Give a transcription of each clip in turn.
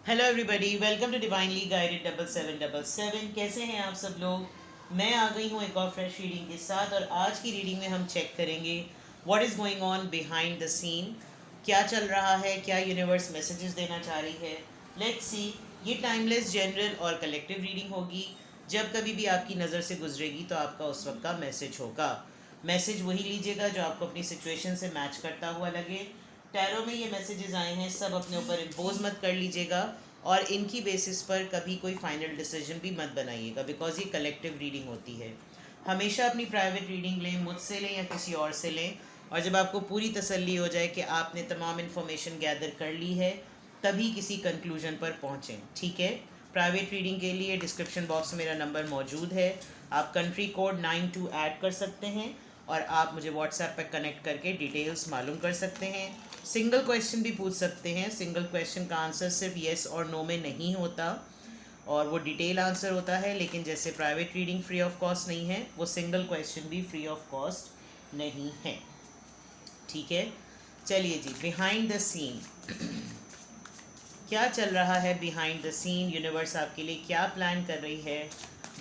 Hello everybody, welcome to divinely guided 7777। कैसे हैं आप सब लोग। मैं आ गई हूँ एक और फ्रेश रीडिंग के साथ, और आज की रीडिंग में हम चेक करेंगे what is going on behind the scene. क्या चल रहा है, क्या यूनिवर्स मैसेजेस देना चाह रही है। Let's see. ये टाइमलेस, जनरल और कलेक्टिव रीडिंग होगी। जब कभी भी आपकी नज़र से गुजरेगी तो आपका उस वक्त का मैसेज होगा। मैसेज वही लीजिएगा जो आपको अपनी सिचुएशन से मैच करता हुआ लगे। टैरो में ये मैसेजेस आए हैं, सब अपने ऊपर इम्पोज मत कर लीजिएगा, और इनकी बेसिस पर कभी कोई फाइनल डिसीजन भी मत बनाइएगा, बिकॉज ये कलेक्टिव रीडिंग होती है। हमेशा अपनी प्राइवेट रीडिंग लें, मुझसे लें या किसी और से लें, और जब आपको पूरी तसल्ली हो जाए कि आपने तमाम इन्फॉर्मेशन गैदर कर ली है, तभी किसी कंक्लूजन पर पहुँचें। ठीक है। प्राइवेट रीडिंग के लिए डिस्क्रिप्शन बॉक्स में मेरा नंबर मौजूद है। आप कंट्री कोड 92 ऐड कर सकते हैं, और आप मुझे व्हाट्सएप पर कनेक्ट करके डिटेल्स मालूम कर सकते हैं। सिंगल क्वेश्चन भी पूछ सकते हैं। सिंगल क्वेश्चन का आंसर सिर्फ येस और नो में नहीं होता, और वो डिटेल आंसर होता है। लेकिन जैसे private reading free of cost नहीं है, वो सिंगल क्वेश्चन भी फ्री ऑफ कॉस्ट नहीं है। ठीक है। चलिए जी, बिहाइंड द सीन क्या चल रहा है। बिहाइंड द सीन यूनिवर्स आपके लिए क्या प्लान कर रही है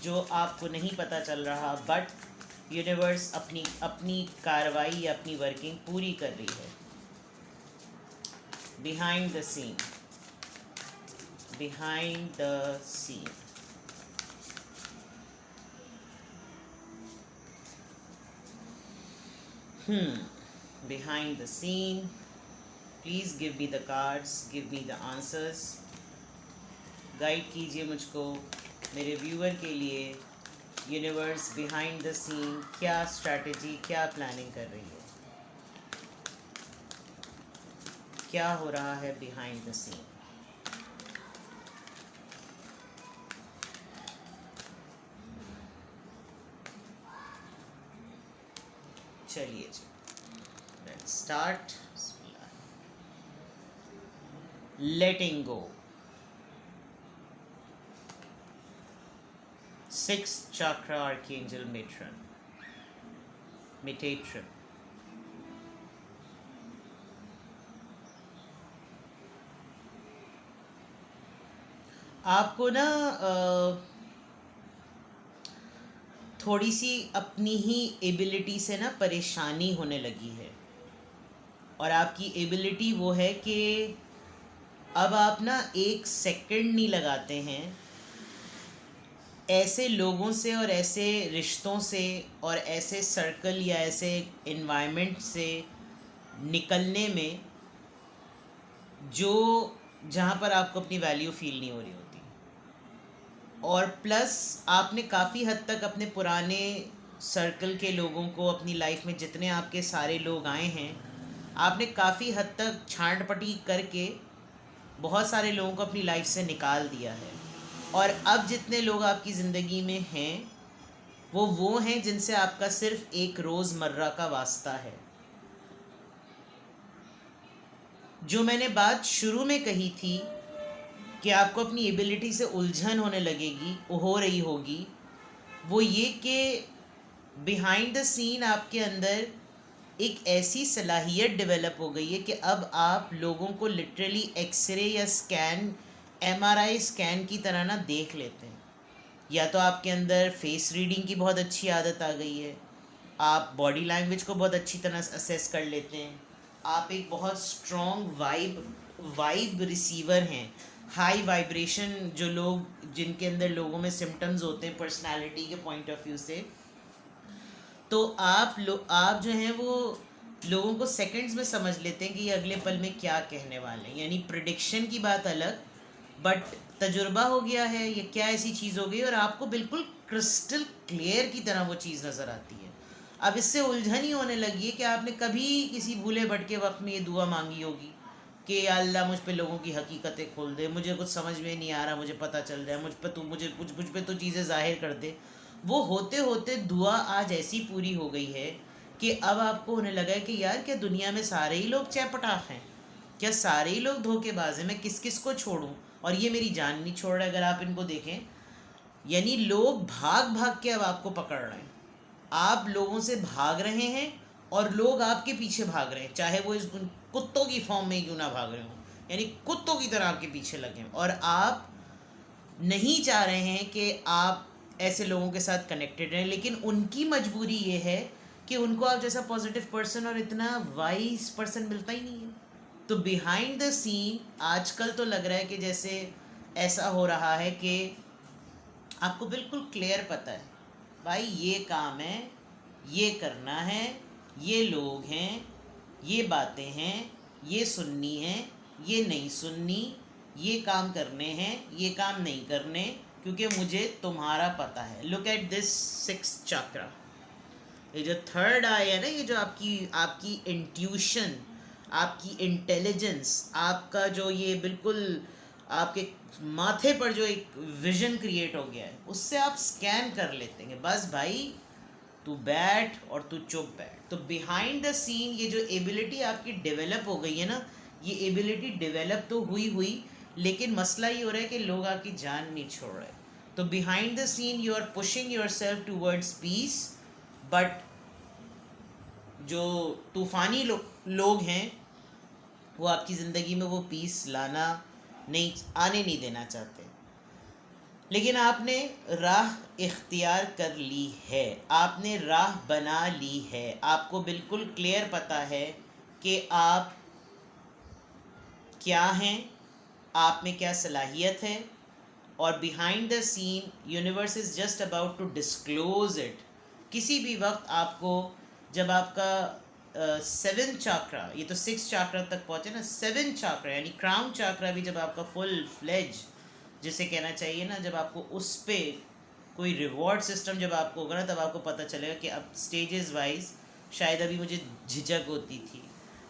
जो आपको नहीं पता चल रहा, बट यूनिवर्स अपनी अपनी कार्रवाई या अपनी वर्किंग पूरी कर रही है। behind the scene, behind the scene. Behind the scene. Please give me the cards, give me the answers. Guide कीजिए मुझको, मेरे व्यूअर के लिए। यूनिवर्स बिहाइंड द सीन क्या स्ट्रैटेजी, क्या प्लानिंग कर रही है, क्या हो रहा है बिहाइंड द सीन। चलिए जी, let's start. Letting go. 6th chakra archangel Metatron. आपको ना थोड़ी सी अपनी ही एबिलिटी से ना परेशानी होने लगी है, और आपकी एबिलिटी वो है कि अब आप ना एक सेकंड नहीं लगाते हैं ऐसे लोगों से और ऐसे रिश्तों से और ऐसे सर्कल या ऐसे इन्वायरमेंट से निकलने में जो जहाँ पर आपको अपनी वैल्यू फील नहीं हो रही होती। और प्लस आपने काफ़ी हद तक अपने पुराने सर्कल के लोगों को, अपनी लाइफ में जितने आपके सारे लोग आए हैं, आपने काफ़ी हद तक छांट-पटी करके बहुत सारे लोगों को अपनी लाइफ से निकाल दिया है। और अब जितने लोग आपकी ज़िंदगी में हैं, वो हैं जिनसे आपका सिर्फ एक रोज़मर्रा का वास्ता है। जो मैंने बात शुरू में कही थी कि आपको अपनी एबिलिटी से उलझन होने लगेगी, हो रही होगी, वो ये कि बिहाइंड द सीन आपके अंदर एक ऐसी सलाहियत डेवलप हो गई है कि अब आप लोगों को लिटरली एक्सरे या स्कैन, एमआरआई स्कैन की तरह ना देख लेते हैं। या तो आपके अंदर फेस रीडिंग की बहुत अच्छी आदत आ गई है, आप बॉडी लैंग्वेज को बहुत अच्छी तरह असेस कर लेते हैं, आप एक बहुत स्ट्रॉन्ग वाइब रिसीवर हैं। हाई वाइब्रेशन जो लोग, जिनके अंदर लोगों में सिम्टम्स होते हैं पर्सनालिटी के पॉइंट ऑफ व्यू से, तो आप जो हैं वो लोगों को सेकंड्स में समझ लेते हैं कि ये अगले पल में क्या कहने वाले हैं। यानी प्रिडिक्शन की बात अलग, बट तजुर्बा हो गया है, ये क्या ऐसी चीज़ हो गई, और आपको बिल्कुल क्रिस्टल क्लियर की तरह वो चीज़ नज़र आती है। अब इससे उलझन ही होने लगी है कि आपने कभी किसी भूले भटके वक्त में ये दुआ मांगी होगी कि या अल्लाह मुझ पे लोगों की हकीकतें खोल दे, मुझे कुछ समझ में नहीं आ रहा, मुझे पता चल रहा है, मुझ पे तो चीज़ें ज़ाहिर कर दे। वो होते होते दुआ आज ऐसी पूरी हो गई है कि अब आपको होने लगा है कि यार क्या दुनिया में सारे ही लोग चैपटाख हैं, क्या सारे ही लोग धोखेबाज हैं, मैं किस किस को छोड़ूं। और ये मेरी जान नहीं छोड़ रहा अगर आप इनको देखें। यानी लोग भाग भाग के अब आपको पकड़ रहे हैं, आप लोगों से भाग रहे हैं और लोग आपके पीछे भाग रहे हैं, चाहे वो इस कुत्तों की फॉर्म में क्यों ना भाग रहे हों। यानी कुत्तों की तरह आपके पीछे लगे हैं, और आप नहीं चाह रहे हैं कि आप ऐसे लोगों के साथ कनेक्टेड रहें, लेकिन उनकी मजबूरी ये है कि उनको आप जैसा पॉजिटिव पर्सन और इतना वाइज पर्सन मिलता ही नहीं है। तो बिहाइंड द सीन आजकल तो लग रहा है कि जैसे ऐसा हो रहा है कि आपको बिल्कुल क्लियर पता है भाई ये काम है, ये करना है, ये लोग हैं, ये बातें हैं, ये सुननी है, ये नहीं सुननी, ये काम करने हैं, ये काम नहीं करने, क्योंकि मुझे तुम्हारा पता है। लुक एट दिस 6th चक्रा, ये जो थर्ड आई है ना, ये जो आपकी आपकी इंट्यूशन, आपकी इंटेलिजेंस, आपका जो ये बिल्कुल आपके माथे पर जो एक विजन क्रिएट हो गया है, उससे आप स्कैन कर लेते हैं बस भाई तू बैठ और तू चुप बैठ। तो बिहाइंड द सीन ये जो एबिलिटी आपकी डेवलप हो गई है ना, ये एबिलिटी डेवलप तो हुई हुई, लेकिन मसला ये हो रहा है कि लोग आपकी जान नहीं छोड़ रहे। तो behind the scene you are pushing yourself towards peace, but जो तूफ़ानी लोग हैं वो आपकी ज़िंदगी में वो पीस आने नहीं देना चाहते। लेकिन आपने राह इख्तियार कर ली है, आपने राह बना ली है, आपको बिल्कुल क्लियर पता है कि आप क्या हैं, आप में क्या सलाहियत है, और behind the scene universe is just about to disclose it. किसी भी वक्त आपको, जब आपका 7th चाक्रा, ये तो 6th चाक्रा तक पहुँचे ना, 7th चाक्रा यानी क्राउन चाक्रा भी जब आपका फुल फ्लेज जिसे कहना चाहिए ना, जब आपको उस पर कोई रिवॉर्ड सिस्टम जब आपको होगा ना, तब आपको पता चलेगा कि अब स्टेजेस वाइज, शायद अभी मुझे झिझक होती थी,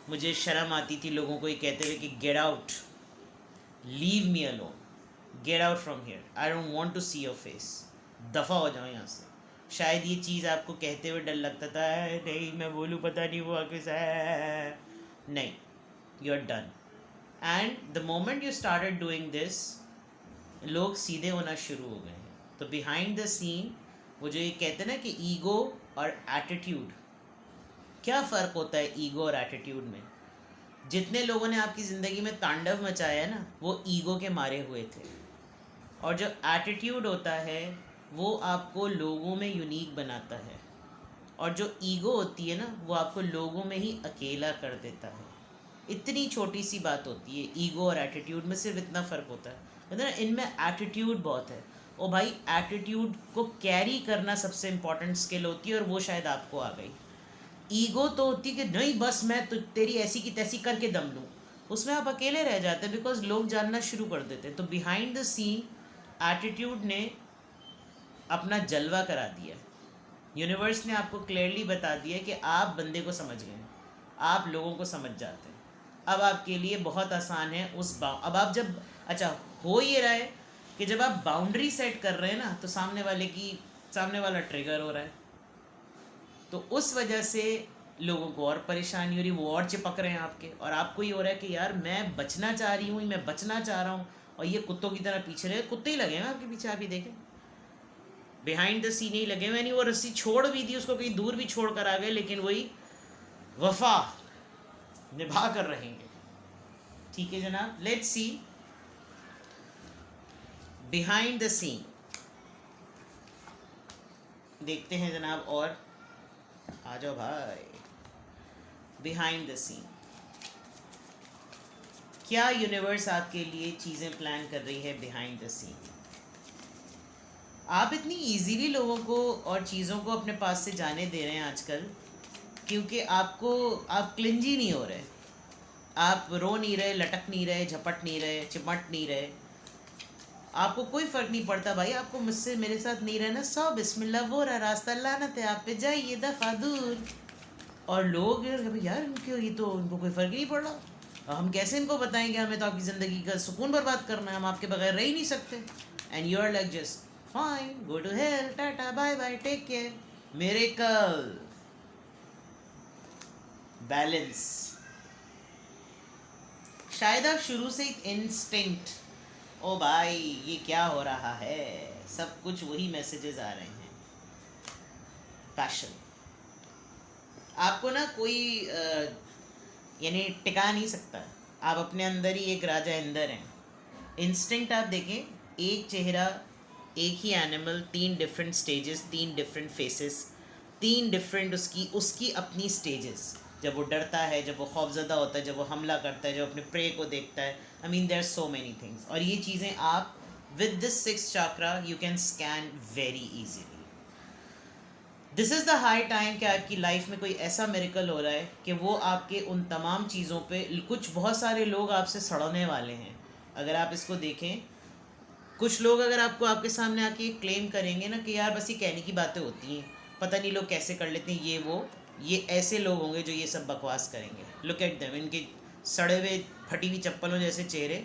मुझे शर्म आती थी लोगों को ये कहते हुए कि get out, leave me alone, get out from here, I don't want to see your face, दफ़ा हो जाओ यहाँ से। शायद ये चीज़ आपको कहते हुए डर लगता था, नहीं मैं बोलूँ पता नहीं वो आके है, नहीं, you are done. And the moment you started doing this, लोग सीधे होना शुरू हो गए हैं। तो बिहाइंड द सीन वो जो ये कहते हैं ना कि ईगो और एटीट्यूड, क्या फ़र्क होता है ईगो और एटीट्यूड में? जितने लोगों ने आपकी ज़िंदगी में तांडव मचाया है ना, वो ईगो के मारे हुए थे, और जो एटीट्यूड होता है वो आपको लोगों में यूनिक बनाता है, और जो ईगो होती है ना वो आपको लोगों में ही अकेला कर देता है। इतनी छोटी सी बात होती है ईगो और एटीट्यूड में, सिर्फ इतना फ़र्क होता है ना, इनमें एटीट्यूड बहुत है। और भाई एटीट्यूड को कैरी करना सबसे इम्पॉर्टेंट स्किल होती है, और वो शायद आपको आ गई। ईगो तो होती है कि नहीं बस मैं तो तेरी ऐसी की तैसी करके दम लूँ, उसमें आप अकेले रह जाते हैं, बिकॉज लोग जानना शुरू कर देते हैं। तो बिहाइंड द सीन एटीट्यूड ने अपना जलवा करा दिया, यूनिवर्स ने आपको क्लियरली बता दिया कि आप बंदे को समझ गए, आप लोगों को समझ जाते हैं। अब आपके लिए बहुत आसान है अब आप जब, अच्छा हो ये रहा है कि जब आप बाउंड्री सेट कर रहे हैं ना, तो सामने वाला ट्रिगर हो रहा है, तो उस वजह से लोगों को और परेशानी हो रही, वो और चिपक रहे हैं आपके, और आपको ये हो रहा है कि यार मैं बचना चाह रही हूँ, मैं बचना चाह रहा हूँ, और ये कुत्तों की तरह पीछे रहे, कुत्ते ही लगे हैं आपके पीछे, आप ही देखें बिहाइंड द सीन ही लगे हुए। नहीं वो रस्सी छोड़ भी दी, उसको कहीं दूर भी छोड़ कर आ गए, लेकिन वही वफा निभा कर रहेंगे। ठीक है जनाब, let's see behind the scene, देखते हैं जनाब, और आ जाओ भाई। बिहाइंड द सीन क्या यूनिवर्स आपके लिए चीज़ें प्लान कर रही है बिहाइंड द सीन? आप इतनी इजीली लोगों को और चीज़ों को अपने पास से जाने दे रहे हैं आजकल, क्योंकि आप क्लिंजी नहीं हो रहे, आप रो नहीं रहे, लटक नहीं रहे, झपट नहीं रहे, चिमट नहीं रहे, आपको कोई फ़र्क नहीं पड़ता भाई, आपको मुझसे मेरे साथ नहीं रहना, सौ बिस्मिल्लाह वो रहा रास्ता लानत है, आप पे जाइए दफ़ा दूर। और लोग यार इनको कोई फ़र्क ही नहीं पड़ रहा, हम कैसे इनको बताएंगे, हमें तो आपकी ज़िंदगी का सुकून बर्बाद करना है, हम आपके बगैर रह ही नहीं सकते। And you are like just fine, go to hell, tata bye bye, take care. Miracle, balance. शायद आप शुरू से एक इंस्टिंक्ट, ओ भाई ये क्या हो रहा है, सब कुछ वही मैसेजेस आ रहे हैं, पैशन आपको ना कोई यानी टिका नहीं सकता, आप अपने अंदर ही एक राजा इंदर हैं। इंस्टिंक्ट आप देखें, एक चेहरा, एक ही animal, 3 different stages, 3 different faces, 3 different उसकी उसकी अपनी स्टेजेस। जब वो डरता है, जब वो खौफजदा होता है, जब वो हमला करता है, जब अपने प्रे को देखता है, I mean there are so many things. और ये चीज़ें आप with this 6th chakra you can scan very easily. This is the high time कि आपकी लाइफ में कोई ऐसा मिरेकल हो रहा है कि वो आपके उन तमाम चीज़ों पे, कुछ बहुत सारे लोग आपसे सड़ने वाले हैं। अगर आप इसको देखें, कुछ लोग अगर आपको आपके सामने आके क्लेम करेंगे ना कि यार बस ये कहने की बातें होती हैं, पता नहीं लोग कैसे कर लेते हैं, ये ऐसे लोग होंगे जो ये सब बकवास करेंगे। लुक एट देम, इनके सड़े हुए फटी हुई चप्पलों जैसे चेहरे,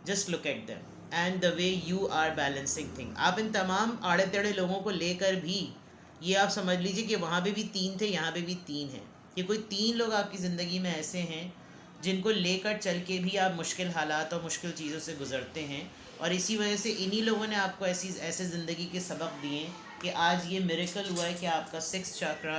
just look at them and the way you are balancing thing. आप इन तमाम आड़े तेड़े लोगों को लेकर भी ये आप समझ लीजिए कि वहाँ पे भी 3 थे, यहाँ पे भी 3 हैं। ये कोई 3 लोग आपकी ज़िंदगी में ऐसे हैं जिनको लेकर चल के भी आप मुश्किल हालात और मुश्किल चीज़ों से गुज़रते हैं। और इसी वजह से इन्हीं लोगों ने आपको ऐसे ज़िंदगी के सबक दिए कि आज ये मिरेकल हुआ है कि आपका 6th चक्रा,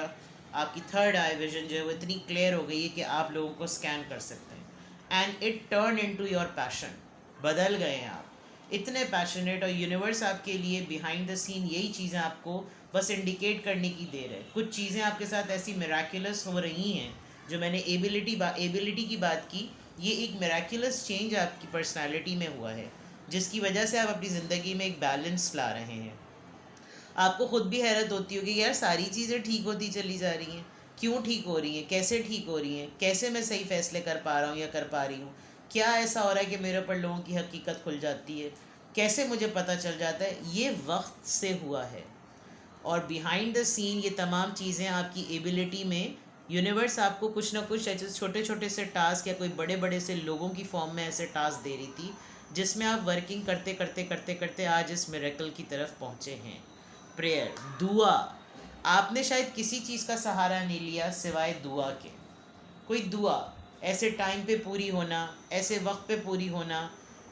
आपकी 3rd आई विजन जो है वो इतनी क्लियर हो गई है कि आप लोगों को स्कैन कर सकते हैं। And it turn into your passion. बदल गए हैं आप, इतने पैशनेट। और यूनिवर्स आपके लिए बिहाइंड द सीन यही चीज़ें आपको बस इंडिकेट करने की देर है। कुछ चीज़ें आपके साथ ऐसी मिराकुलस हो रही हैं, जो मैंने एबिलिटी की बात की, ये एक मिराकुलस चेंज आपकी पर्सनालिटी में हुआ है, जिसकी वजह से आप अपनी ज़िंदगी में एक बैलेंस ला रहे हैं। आपको ख़ुद भी हैरत होती होगी कि यार सारी चीज़ें ठीक होती चली जा रही हैं, क्यों ठीक हो रही हैं, कैसे ठीक हो रही हैं, कैसे मैं सही फ़ैसले कर पा रहा हूँ या कर पा रही हूँ, क्या ऐसा हो रहा है कि मेरे ऊपर लोगों की हकीकत खुल जाती है, कैसे मुझे पता चल जाता है। ये वक्त से हुआ है। और बिहाइंड द सीन ये तमाम चीज़ें आपकी एबिलिटी में यूनिवर्स आपको कुछ ना कुछ ऐसे छोटे छोटे से टास्क या कोई बड़े बड़े से लोगों की फॉर्म में ऐसे टास्क दे रही थी, जिसमें आप वर्किंग करते करते करते करते आज इस मिरेकल की तरफ पहुँचे हैं। प्रेयर, दुआ, आपने शायद किसी चीज़ का सहारा नहीं लिया सिवाय दुआ के। कोई दुआ ऐसे टाइम पे पूरी होना, ऐसे वक्त पे पूरी होना,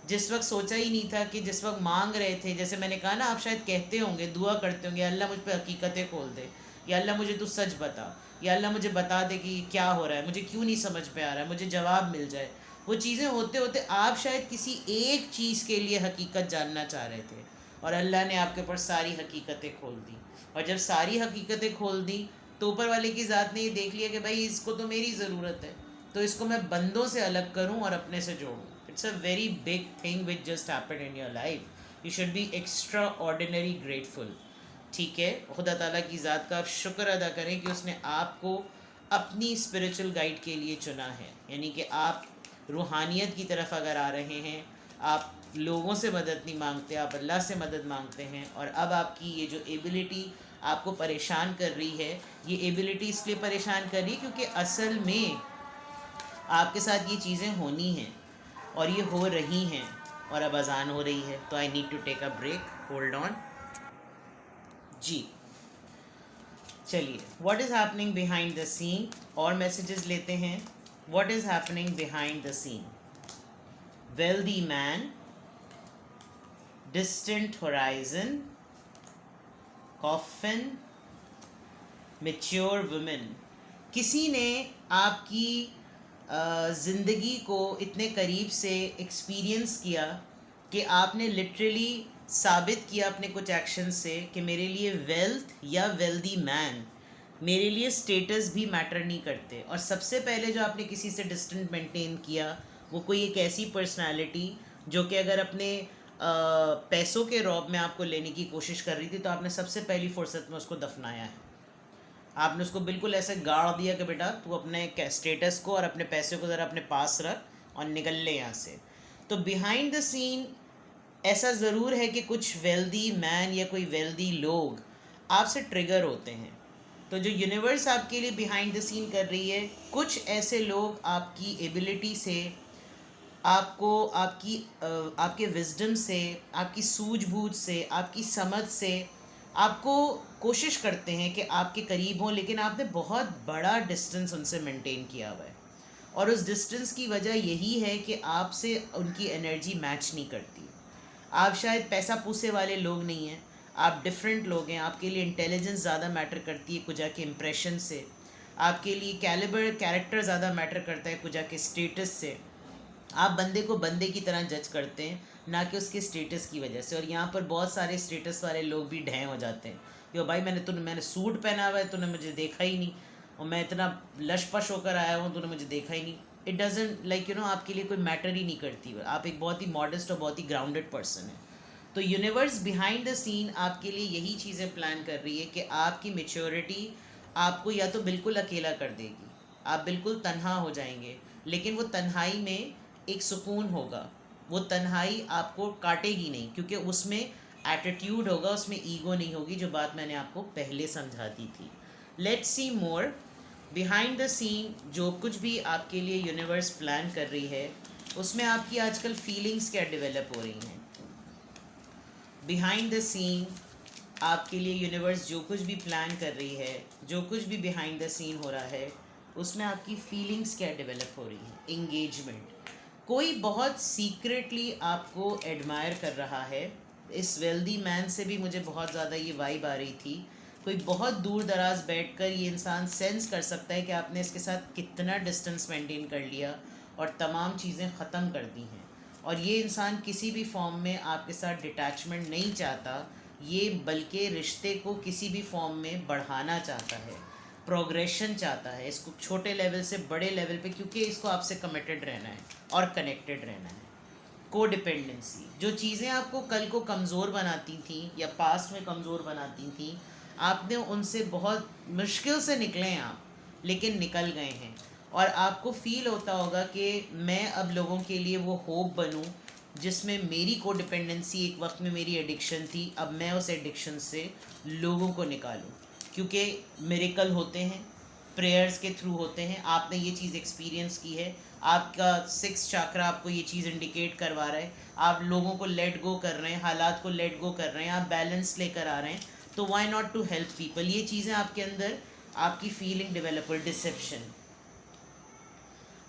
जिस वक्त सोचा ही नहीं था, कि जिस वक्त मांग रहे थे। जैसे मैंने कहा ना, आप शायद कहते होंगे, दुआ करते होंगे, अल्लाह मुझ पे हकीकतें खोल दे, या अल्लाह मुझे तू सच बता, या अल्लाह मुझे बता दे कि क्या हो रहा है, मुझे क्यों नहीं समझ में आ रहा है, मुझे जवाब मिल जाए। वो चीज़ें होते होते आप शायद किसी एक चीज़ के लिए हकीकत जानना चाह रहे थे, और अल्लाह ने आपके ऊपर सारी हकीकतें खोल दी। और जब सारी हकीकतें खोल दी तो ऊपर वाले की ज़ात ने ये देख लिया कि भाई इसको तो मेरी ज़रूरत है, तो इसको मैं बंदों से अलग करूं और अपने से जोड़ूं। It's a very big thing which just happened in your life. You should be extraordinary grateful. ठीक है, खुदा ताला की ज़ात का आप शुक्र अदा करें कि उसने आपको अपनी स्पिरिचुअल गाइड के लिए चुना है। यानी कि आप रूहानियत की तरफ अगर आ रहे हैं, आप लोगों से मदद नहीं मांगते, आप अल्लाह से मदद मांगते हैं। और अब आपकी ये जो एबिलिटी आपको परेशान कर रही है, ये एबिलिटी इसलिए परेशान कर रही है क्योंकि असल में आपके साथ ये चीज़ें होनी हैं और ये हो रही हैं। और अब अजान हो रही है, तो I need to take a break. Hold on जी। चलिए, what is happening behind the scene, और मैसेजेस लेते हैं। What is happening behind the scene? Wealthy man, distant horizon, coffin, mature women. किसी ने आपकी ज़िंदगी को इतने करीब से एक्सपीरियंस किया कि आपने लिटरली साबित किया अपने कुछ एक्शन से कि मेरे लिए वेल्थ या वेल्दी मैन, मेरे लिए स्टेटस भी मैटर नहीं करते। और सबसे पहले जो आपने किसी से डिस्टेंस मेंटेन किया, वो कोई एक ऐसी पर्सनालिटी जो कि अगर अपने पैसों के रौब में आपको लेने की कोशिश कर रही थी, तो आपने सबसे पहली फुर्सत में उसको दफनाया है। आपने उसको बिल्कुल ऐसे गाड़ दिया कि बेटा तू अपने स्टेटस को और अपने पैसे को ज़रा अपने पास रख और निकल ले यहाँ से। तो बिहाइंड द सीन ऐसा ज़रूर है कि कुछ वेल्दी मैन या कोई वेल्दी लोग आपसे ट्रिगर होते हैं। तो जो यूनिवर्स आपके लिए बिहाइंड द सीन कर रही है, कुछ ऐसे लोग आपकी एबिलिटी से, आपको आपके विजडम से, आपकी सूझबूझ से, आपकी समझ से आपको कोशिश करते हैं कि आपके करीब हों, लेकिन आपने बहुत बड़ा डिस्टेंस उनसे मेंटेन किया हुआ है। और उस डिस्टेंस की वजह यही है कि आपसे उनकी एनर्जी मैच नहीं करती। आप शायद पैसा पूसे वाले लोग नहीं हैं, आप डिफरेंट लोग हैं। आपके लिए इंटेलिजेंस ज़्यादा मैटर करती है कुजा के इम्प्रेशन से, आपके लिए कैरेक्टर ज़्यादा मैटर करता है कुजा के स्टेटस से, आप बंदे को बंदे की तरह जज करते हैं, ना कि उसके स्टेटस की वजह से। और यहाँ पर बहुत सारे स्टेटस वाले लोग भी ढें हो जाते हैं कि ओ भाई मैंने सूट पहना हुआ है, तूने मुझे देखा ही नहीं, और मैं इतना लशपश होकर आया हूँ, तूने मुझे देखा ही नहीं। इट डजेंट लाइक आपके लिए कोई मैटर ही नहीं करती। आप एक बहुत ही मॉडेस्ट और बहुत ही ग्राउंडेड पर्सन है। तो यूनिवर्स बिहाइंड द सीन आपके लिए यही चीज़ें प्लान कर रही है कि आपकी मेच्योरिटी आपको या तो बिल्कुल अकेला कर देगी, आप बिल्कुल तन्हा हो जाएंगे, लेकिन वो तन्हाई में एक सुकून होगा। वो तन्हाई आपको काटेगी नहीं, क्योंकि उसमें एटीट्यूड होगा, उसमें ईगो नहीं होगी, जो बात मैंने आपको पहले समझा दी थी। Let's see more behind the scene. जो कुछ भी आपके लिए यूनिवर्स प्लान कर रही है, उसमें आपकी आजकल फीलिंग्स क्या डेवलप हो रही हैं। बिहाइंड द सीन आपके लिए यूनिवर्स जो कुछ भी प्लान कर रही है, जो कुछ भी बिहाइंड द सीन हो रहा है, उसमें आपकी फीलिंग्स क्या डेवलप हो रही है। एंगेजमेंट, कोई बहुत सीक्रेटली आपको एडमायर कर रहा है। इस वेल्दी मैन से भी मुझे बहुत ज़्यादा ये वाइब आ रही थी। कोई बहुत दूर दराज बैठकर ये इंसान सेंस कर सकता है कि आपने इसके साथ कितना डिस्टेंस मेंटेन कर लिया और तमाम चीज़ें ख़त्म कर दी हैं। और ये इंसान किसी भी फॉर्म में आपके साथ डिटैचमेंट नहीं चाहता, ये बल्कि रिश्ते को किसी भी फॉर्म में बढ़ाना चाहता है, प्रोग्रेशन चाहता है, इसको छोटे लेवल से बड़े लेवल पे, क्योंकि इसको आपसे कमिटेड रहना है और कनेक्टेड रहना है। कोडिपेंडेंसी, जो चीज़ें आपको कल को कमज़ोर बनाती थी या पास्ट में कमज़ोर बनाती थी, आपने उनसे बहुत मुश्किल से निकले हैं आप, लेकिन निकल गए हैं। और आपको फील होता होगा कि मैं अब लोगों के लिए वो होप बनूं, जिसमें मेरी कोडिपेंडेंसी एक वक्त में मेरी एडिक्शन थी, अब मैं उस एडिक्शन से लोगों को निकालूं। क्योंकि मिरेकल होते हैं, प्रेयर्स के थ्रू होते हैं। आपने ये चीज़ एक्सपीरियंस की है, आपका 6 चाक्रा आपको ये चीज़ इंडिकेट करवा रहा है। आप लोगों को लेट गो कर रहे हैं, हालात को लेट गो कर रहे हैं, आप बैलेंस लेकर आ रहे हैं, तो why not to help people. ये चीज़ें आपके अंदर आपकी फीलिंग डेवलप हो। डिसेप्शन,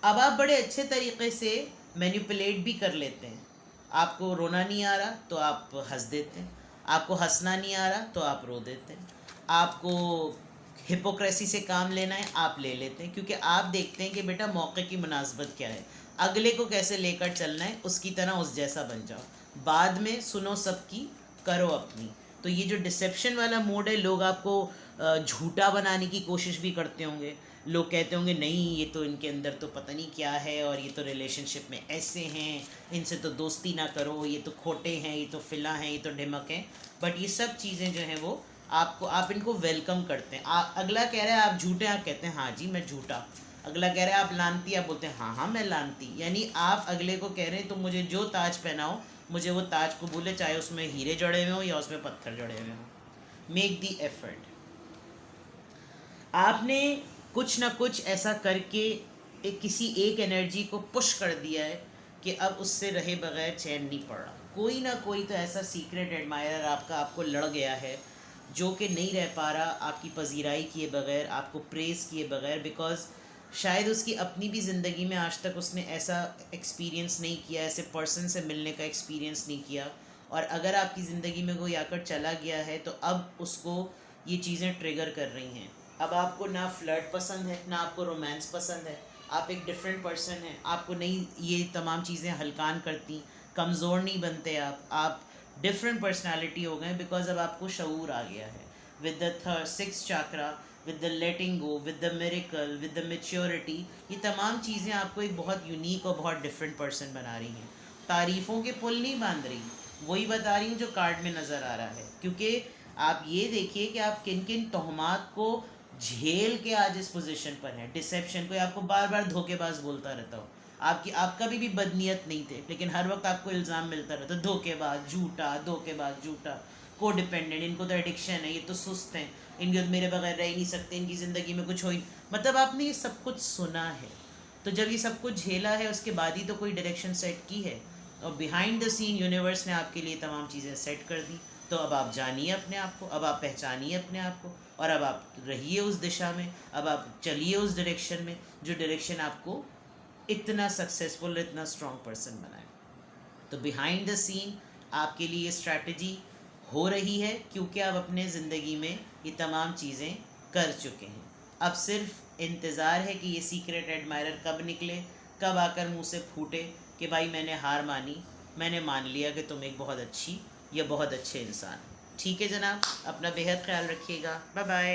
अब आप बड़े अच्छे तरीके से मैनिपुलेट भी कर लेते हैं। आपको रोना नहीं आ रहा तो आप हंस देते हैं, आपको हंसना नहीं आ रहा तो आप रो देते हैं, आपको हिपोक्रेसी से काम लेना है आप ले लेते हैं, क्योंकि आप देखते हैं कि बेटा मौके की मुनासबत क्या है, अगले को कैसे लेकर चलना है, उसकी तरह उस जैसा बन जाओ, बाद में सुनो सबकी, करो अपनी। तो ये जो डिसेप्शन वाला मोड है, लोग आपको झूठा बनाने की कोशिश भी करते होंगे। लोग कहते होंगे नहीं ये तो इनके अंदर तो पता नहीं क्या है, और ये तो रिलेशनशिप में ऐसे हैं, इनसे तो दोस्ती ना करो, ये तो खोटे हैं, ये तो फिला हैं, ये तो ढिमक हैं। बट ये सब चीज़ें जो हैं वो आपको, आप इनको वेलकम करते हैं। अगला कह रहा है आप झूठे, आप कहते हैं हाँ जी मैं झूठा। अगला कह रहा है आप लानती, आप बोलते हैं हाँ हाँ मैं लानती। यानी आप अगले को कह रहे हैं तुम मुझे जो ताज पहनाओ, मुझे वो ताज कबूल है, चाहे उसमें हीरे जड़े हुए हों या उसमें पत्थर जड़े हुए हों। Make the effort. आपने कुछ ना कुछ ऐसा करके किसी एक एनर्जी को पुश कर दिया है कि अब उससे रहे बगैर चैन नहीं पड़ रहा। कोई ना कोई तो ऐसा सीक्रेट एडमायरर आपका आपको लड़ गया है, जो कि नहीं रह पा रहा आपकी पजीराई किए बगैर, आपको प्रेज़ किए बगैर, बिकॉज़ शायद उसकी अपनी भी ज़िंदगी में आज तक उसने ऐसा एक्सपीरियंस नहीं किया, ऐसे पर्सन से मिलने का एक्सपीरियंस नहीं किया। और अगर आपकी ज़िंदगी में कोई आकर चला गया है तो अब उसको ये चीज़ें ट्रिगर कर रही हैं। अब आपको ना फ्लर्ट पसंद है, ना आपको रोमांस पसंद है, आप एक डिफरेंट पर्सन हैं, आपको नहीं ये तमाम चीज़ें हलकान करती, कमज़ोर नहीं बनते आप डिफरेंट पर्सनालिटी हो गए, बिकॉज अब आपको शऊर आ गया है। With the 6 chakra, with the letting go, with the miracle, with the maturity, ये तमाम चीज़ें आपको एक बहुत यूनिक और बहुत डिफरेंट पर्सन बना रही हैं। तारीफ़ों के पुल नहीं बांध रही, वही बता रही हूँ जो कार्ड में नज़र आ रहा है। क्योंकि आप ये देखिए कि आप किन किन तोहमात को झेल के आज इस पोजीशन पर हैं। डिसेप्शन, कोई आपको बार बार धोखेबाज बोलता रहता हो, आप कभी भी बदनीयत नहीं थे, लेकिन हर वक्त आपको इल्ज़ाम मिलता रहता, धोखेबाज झूठा, धोखेबाज झूठा। को डिपेंडेंट, इनको तो एडिक्शन है, ये तो सुस्त हैं, इनके मेरे बगैर रह ही नहीं सकते, इनकी ज़िंदगी में कुछ हो ही, मतलब आपने ये सब कुछ सुना है। तो जब ये सब कुछ झेला है उसके बाद ही तो कोई डायरेक्शन सेट की है, और बिहाइंड द सीन यूनिवर्स ने आपके लिए तमाम चीज़ें सेट कर दी। तो अब आप जानिए अपने आप को, अब आप पहचानिए अपने आप को, और अब आप रहिए उस दिशा में, अब आप चलिए उस डायरेक्शन में जो डायरेक्शन आपको इतना सक्सेसफुल, इतना स्ट्रॉन्ग पर्सन बनाए। तो बिहाइंड द सीन आपके लिए ये स्ट्रैटेजी हो रही है, क्योंकि आप अपने ज़िंदगी में ये तमाम चीज़ें कर चुके हैं। अब सिर्फ इंतज़ार है कि ये सीक्रेट एडमायरर कब निकले, कब आकर मुंह से फूटे कि भाई मैंने हार मानी, मैंने मान लिया कि तुम एक बहुत अच्छी या बहुत अच्छे इंसान। ठीक है जनाब, अपना बेहद ख्याल रखिएगा। Bye bye.